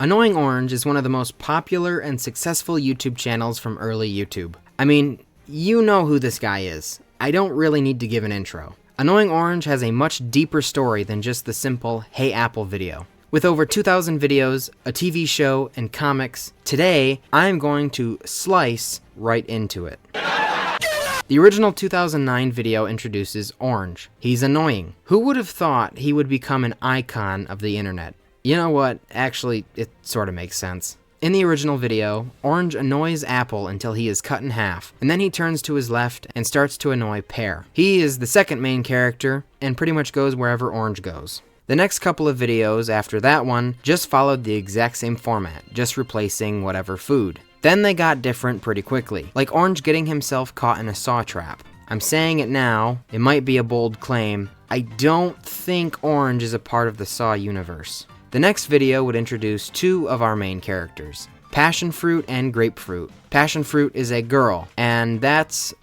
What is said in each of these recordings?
Annoying Orange is one of the most popular and successful YouTube channels from early YouTube. I mean, you know who this guy is. I don't really need to give an intro. Annoying Orange has a much deeper story than just the simple Hey Apple video. With over 2,000 videos, a TV show, and comics, today I'm going to slice right into it. The original 2009 video introduces Orange. He's annoying. Who would have thought he would become an icon of the internet? You know what? Actually, it sort of makes sense. In the original video, Orange annoys Apple until he is cut in half, and then he turns to his left and starts to annoy Pear. He is the second main character, and pretty much goes wherever Orange goes. The next couple of videos after that one just followed the exact same format, just replacing whatever food. Then they got different pretty quickly, like Orange getting himself caught in a saw trap. I'm saying it now, it might be a bold claim, I don't think Orange is a part of the Saw universe. The next video would introduce two of our main characters, Passion Fruit and Grapefruit. Passion Fruit is a girl, and that's,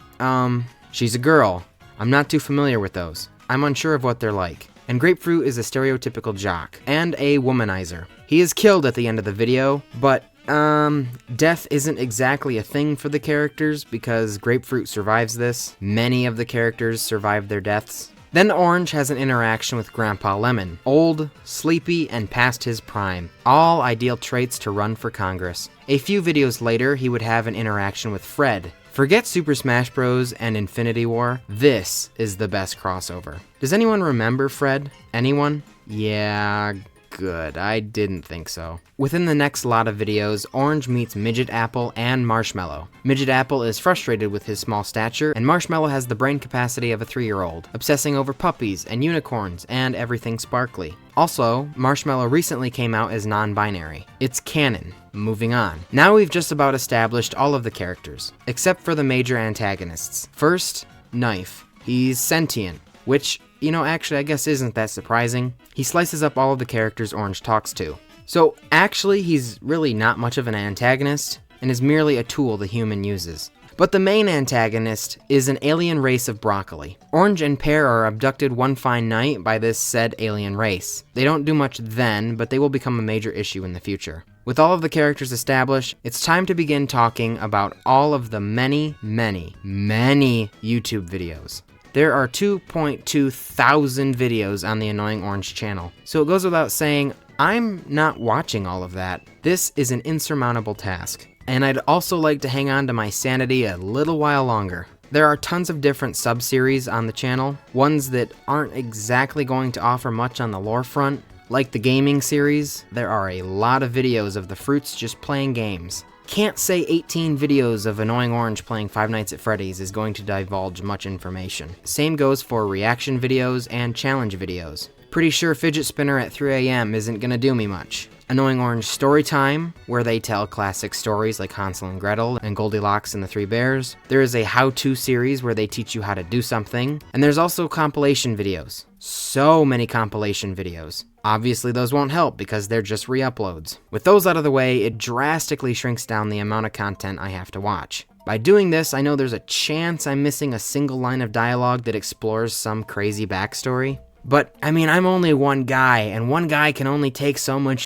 she's a girl. I'm not too familiar with those. I'm unsure of what they're like. And Grapefruit is a stereotypical jock, and a womanizer. He is killed at the end of the video, but, death isn't exactly a thing for the characters because Grapefruit survives this. Many of the characters survive their deaths. Then Orange has an interaction with Grandpa Lemon, old, sleepy, and past his prime. All ideal traits to run for Congress. A few videos later, he would have an interaction with Fred. Forget Super Smash Bros. And Infinity War, this is the best crossover. Does anyone remember Fred? Anyone? Yeah, good. I didn't think so. Within the next lot of videos, Orange meets Midget Apple and Marshmallow. Midget Apple is frustrated with his small stature, and Marshmallow has the brain capacity of a 3-year-old, obsessing over puppies and unicorns and everything sparkly. Also, Marshmallow recently came out as non-binary. It's canon. Moving on. Now we've just about established all of the characters, except for the major antagonists. First, Knife. He's sentient, which, actually I guess isn't that surprising. He slices up all of the characters Orange talks to. So actually he's really not much of an antagonist, and is merely a tool the human uses. But the main antagonist is an alien race of broccoli. Orange and Pear are abducted one fine night by this said alien race. They don't do much then, but they will become a major issue in the future. With all of the characters established, it's time to begin talking about all of the many YouTube videos. There are 2.2 thousand videos on the Annoying Orange channel, so it goes without saying, I'm not watching all of that. This is an insurmountable task, and I'd also like to hang on to my sanity a little while longer. There are tons of different sub-series on the channel, ones that aren't exactly going to offer much on the lore front. Like the gaming series, there are a lot of videos of the fruits just playing games. Can't say 18 videos of Annoying Orange playing Five Nights at Freddy's is going to divulge much information. Same goes for reaction videos and challenge videos. Pretty sure Fidget Spinner at 3 AM isn't gonna do me much. Annoying Orange Storytime, where they tell classic stories like Hansel and Gretel and Goldilocks and the Three Bears. There is a how-to series where they teach you how to do something. And there's also compilation videos. So many compilation videos. Obviously those won't help because they're just re-uploads. With those out of the way, it drastically shrinks down the amount of content I have to watch. By doing this, I know there's a chance I'm missing a single line of dialogue that explores some crazy backstory. But, I'm only one guy, and one guy can only take so much.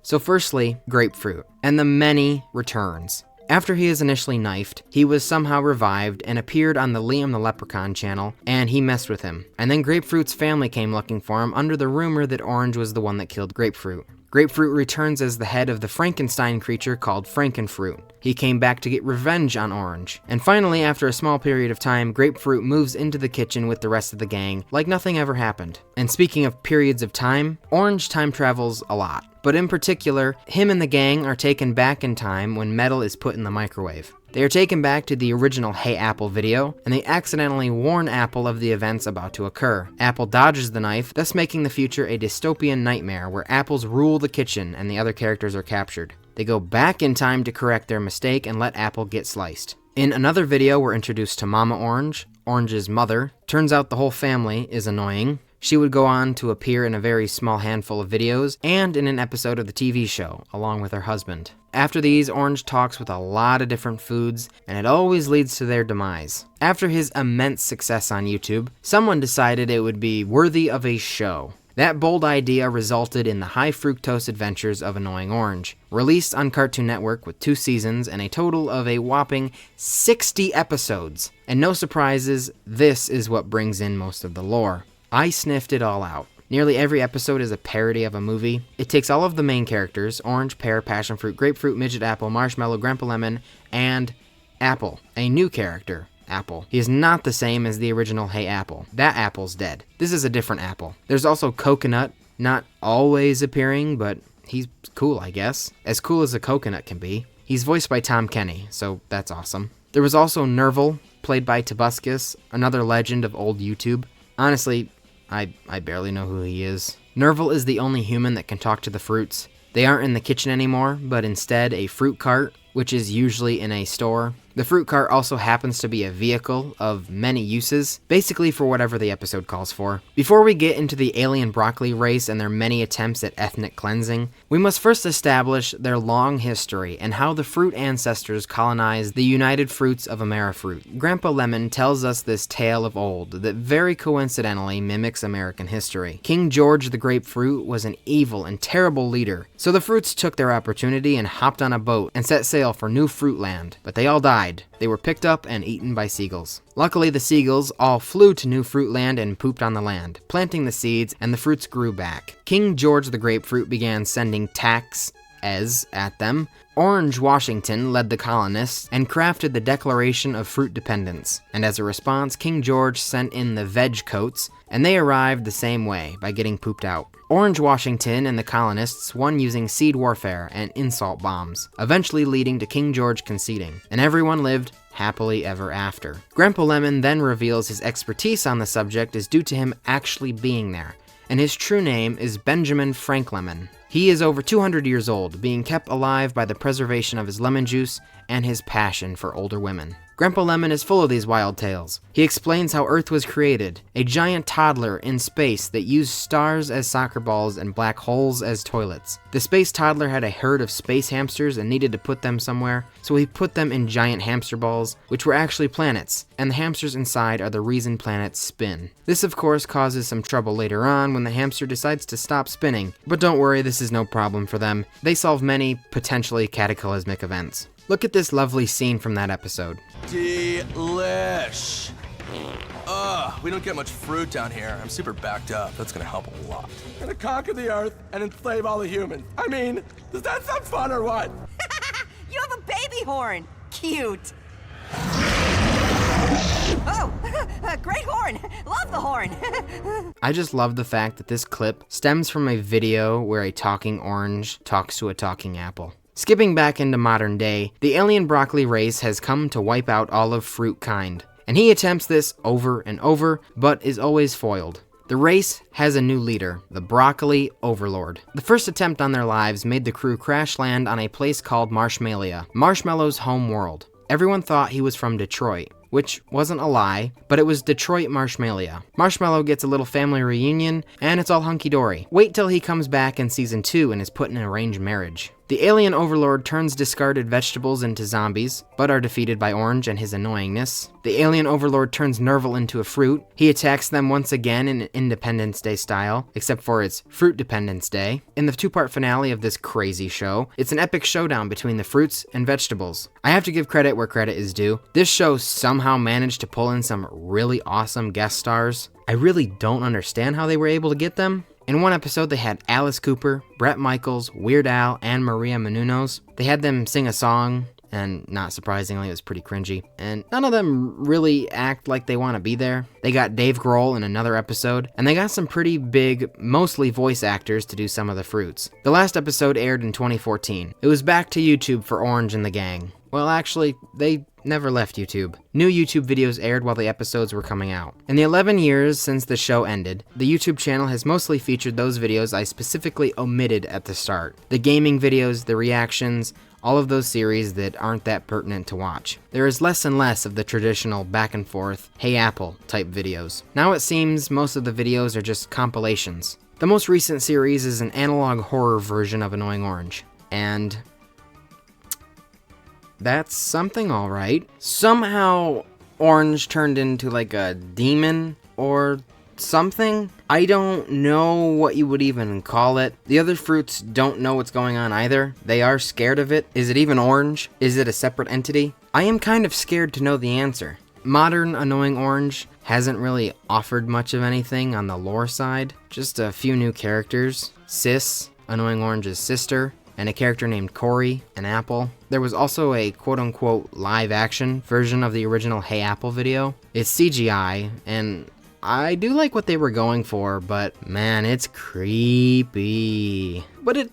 So firstly, Grapefruit, and the many returns. After he is initially knifed, he was somehow revived and appeared on the Liam the Leprechaun channel, and he messed with him. And then Grapefruit's family came looking for him under the rumor that Orange was the one that killed Grapefruit. Grapefruit returns as the head of the Frankenstein creature called Frankenfruit. He came back to get revenge on Orange. And finally, after a small period of time, Grapefruit moves into the kitchen with the rest of the gang, like nothing ever happened. And speaking of periods of time, Orange time travels a lot. But in particular, him and the gang are taken back in time when metal is put in the microwave. They are taken back to the original Hey Apple video, and they accidentally warn Apple of the events about to occur. Apple dodges the knife, thus making the future a dystopian nightmare where apples rule the kitchen and the other characters are captured. They go back in time to correct their mistake and let Apple get sliced. In another video, we're introduced to Mama Orange, Orange's mother. Turns out the whole family is annoying. She would go on to appear in a very small handful of videos and in an episode of the TV show, along with her husband. After these, Orange talks with a lot of different foods, and it always leads to their demise. After his immense success on YouTube, someone decided it would be worthy of a show. That bold idea resulted in the High Fructose Adventures of Annoying Orange, released on Cartoon Network with 2 seasons and a total of a whopping 60 episodes. And no surprises, this is what brings in most of the lore. I sniffed it all out. Nearly every episode is a parody of a movie. It takes all of the main characters, orange, pear, passion fruit, grapefruit, midget apple, marshmallow, grandpa lemon, and Apple, a new character, Apple. He is not the same as the original Hey Apple. That Apple's dead. This is a different Apple. There's also Coconut, not always appearing, but he's cool, I guess. As cool as a coconut can be. He's voiced by Tom Kenny, so that's awesome. There was also Nerval, played by Tobuscus, another legend of old YouTube. Honestly, I barely know who he is. Nerval is the only human that can talk to the fruits. They aren't in the kitchen anymore, but instead a fruit cart, which is usually in a store. The fruit cart also happens to be a vehicle of many uses, basically for whatever the episode calls for. Before we get into the alien broccoli race and their many attempts at ethnic cleansing, we must first establish their long history and how the fruit ancestors colonized the United Fruits of Amerifruit. Grandpa Lemon tells us this tale of old that very coincidentally mimics American history. King George the Grapefruit was an evil and terrible leader, so the fruits took their opportunity and hopped on a boat and set sail for New Fruitland, but they all died. They were picked up and eaten by seagulls. Luckily, the seagulls all flew to New Fruitland and pooped on the land, planting the seeds, and the fruits grew back. King George the Grapefruit began sending taxes at them. Orange Washington led the colonists and crafted the Declaration of Fruit Dependence, and as a response, King George sent in the veg coats, and they arrived the same way, by getting pooped out. Orange Washington and the colonists won using seed warfare and insult bombs, eventually leading to King George conceding, and everyone lived happily ever after. Grandpa Lemon then reveals his expertise on the subject is due to him actually being there, and his true name is Benjamin Frank Lemon. He is over 200 years old, being kept alive by the preservation of his lemon juice and his passion for older women. Grandpa Lemon is full of these wild tales. He explains how Earth was created, a giant toddler in space that used stars as soccer balls and black holes as toilets. The space toddler had a herd of space hamsters and needed to put them somewhere, so he put them in giant hamster balls, which were actually planets, and the hamsters inside are the reason planets spin. This of course causes some trouble later on when the hamster decides to stop spinning, but don't worry, this is no problem for them. They solve many potentially cataclysmic events. Look at this lovely scene from that episode. Delish. Ugh, we don't get much fruit down here. I'm super backed up. That's gonna help a lot. I'm gonna conquer the Earth and enslave all the humans. I mean, does that sound fun or what? You have a baby horn. Cute. Oh, great horn. Love the horn. I just love the fact that this clip stems from a video where a talking orange talks to a talking apple. Skipping back into modern day, the alien broccoli race has come to wipe out all of fruit kind, and he attempts this over and over, but is always foiled. The race has a new leader, the Broccoli Overlord. The first attempt on their lives made the crew crash land on a place called Marshmallow, Marshmallow's home world. Everyone thought he was from Detroit, which wasn't a lie, but it was Detroit Marshmallow. Marshmallow gets a little family reunion, and it's all hunky-dory. Wait till he comes back in season 2 and is put in an arranged marriage. The alien overlord turns discarded vegetables into zombies, but are defeated by Orange and his annoyingness. The alien overlord turns Nerval into a fruit. He attacks them once again in Independence Day style, except for it's Fruit Dependence Day. In the 2-part finale of this crazy show, it's an epic showdown between the fruits and vegetables. I have to give credit where credit is due. This show somehow managed to pull in some really awesome guest stars. I really don't understand how they were able to get them. In one episode, they had Alice Cooper, Bret Michaels, Weird Al, and Maria Menounos. They had them sing a song, and not surprisingly, it was pretty cringy. And none of them really act like they want to be there. They got Dave Grohl in another episode, and they got some pretty big, mostly voice actors to do some of the fruits. The last episode aired in 2014. It was back to YouTube for Orange and the gang. Well, actually, they never left YouTube. New YouTube videos aired while the episodes were coming out. In the 11 years since the show ended, the YouTube channel has mostly featured those videos I specifically omitted at the start. The gaming videos, the reactions, all of those series that aren't that pertinent to watch. There is less and less of the traditional back and forth, hey Apple type videos. Now it seems most of the videos are just compilations. The most recent series is an analog horror version of Annoying Orange. And that's something alright. Somehow Orange turned into like a demon or something. I don't know what you would even call it. The other fruits don't know what's going on either. They are scared of it. Is it even orange? Is it a separate entity? I am kind of scared to know the answer. Modern Annoying Orange hasn't really offered much of anything on the lore side. Just a few new characters. Sis, Annoying Orange's sister, and a character named Corey, an apple. There was also a quote-unquote live-action version of the original Hey Apple video. It's CGI, and I do like what they were going for, but man, it's creepy. But it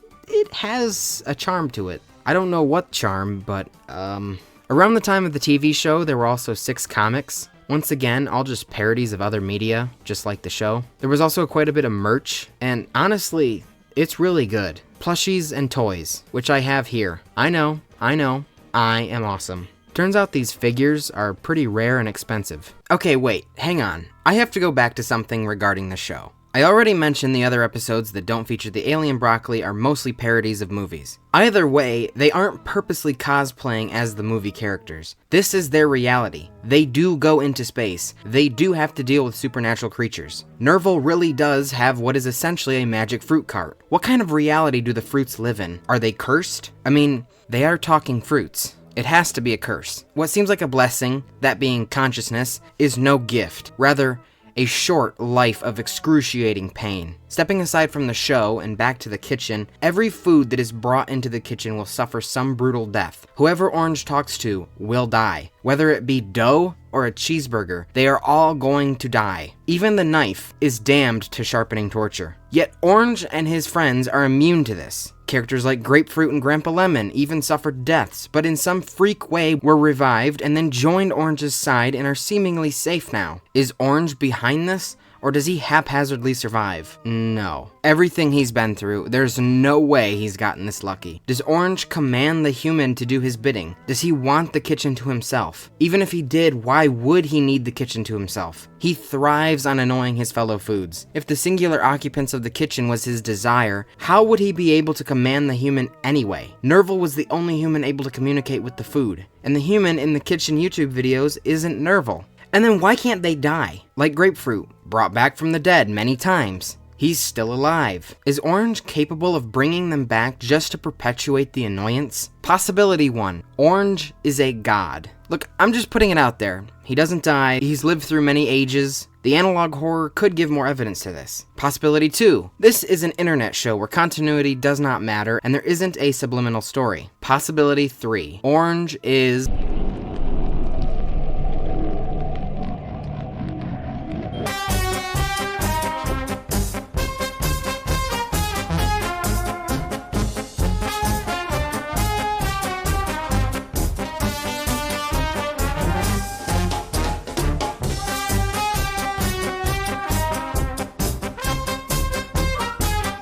has a charm to it. I don't know what charm, but around the time of the TV show, there were also 6 comics. Once again, all just parodies of other media, just like the show. There was also quite a bit of merch, and honestly, it's really good. Plushies and toys, which I have here. I know, I am awesome. Turns out these figures are pretty rare and expensive. Okay, wait, hang on. I have to go back to something regarding the show. I already mentioned the other episodes that don't feature the alien broccoli are mostly parodies of movies. Either way, they aren't purposely cosplaying as the movie characters. This is their reality. They do go into space. They do have to deal with supernatural creatures. Nerval really does have what is essentially a magic fruit cart. What kind of reality do the fruits live in? Are they cursed? I mean, they are talking fruits. It has to be a curse. What seems like a blessing, that being consciousness, is no gift. Rather, a short life of excruciating pain. Stepping aside from the show and back to the kitchen, every food that is brought into the kitchen will suffer some brutal death. Whoever Orange talks to will die. Whether it be dough or a cheeseburger, they are all going to die. Even the knife is damned to sharpening torture. Yet Orange and his friends are immune to this. Characters like Grapefruit and Grandpa Lemon even suffered deaths, but in some freak way were revived and then joined Orange's side and are seemingly safe now. Is Orange behind this? Or does he haphazardly survive? No. Everything he's been through, there's no way he's gotten this lucky. Does Orange command the human to do his bidding? Does he want the kitchen to himself? Even if he did, why would he need the kitchen to himself? He thrives on annoying his fellow foods. If the singular occupants of the kitchen was his desire, how would he be able to command the human anyway? Nerval was the only human able to communicate with the food, and the human in the kitchen YouTube videos isn't Nerval. And then why can't they die? Like Grapefruit, brought back from the dead many times. He's still alive. Is Orange capable of bringing them back just to perpetuate the annoyance? Possibility 1. Orange is a god. Look, I'm just putting it out there. He doesn't die. He's lived through many ages. The analog horror could give more evidence to this. Possibility 2. This is an internet show where continuity does not matter and there isn't a subliminal story. Possibility 3. Orange is